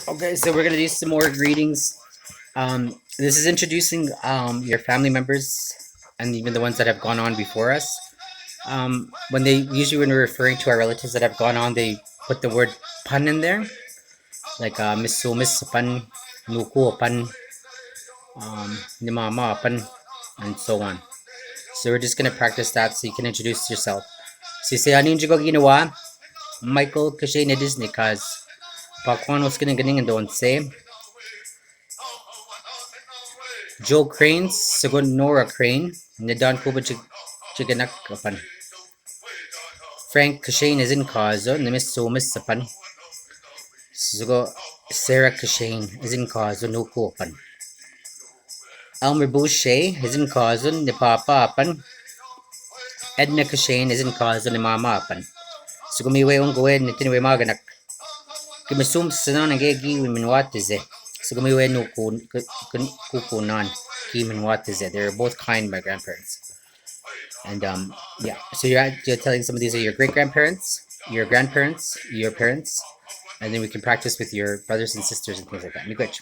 Okay, so we're gonna do some more greetings. This is introducing your family members and even the ones that have gone on before us. When they usually when we're referring to our relatives that have gone on, they put the word pan in there, like Miss So Miss Pan, Nuku Pan, ni Mama Pan, and so on. So we're just gonna practice that so you can introduce yourself. So you say, ano yung jigo ginawa? Michael kasi na Disney cause Pakuan was gonna ganing and don't say Joe Cranes, second Nora Crane, Nidan Kuba Chiganak kapan. Frank Kashane is in Kazo, Nimis So Miss Sapan. Sugo Sarah Kashane is in Kazo, no Kopan. Elmer Boucher is in Kazo, ni Papa Apan. Edna Kashane is in Kazo, ni Mama Apan. Sugumiwe on Gwen, ni Tinwe Maganak. Kimisum Sanan and Gagi, women what is it? Sugumiwe no Kukunan, Kim and what is it? They're both kind, my grandparents. And yeah, so you're telling some of these are your great grandparents, your grandparents, your parents, and then we can practice with your brothers and sisters and things like that. Miigwech.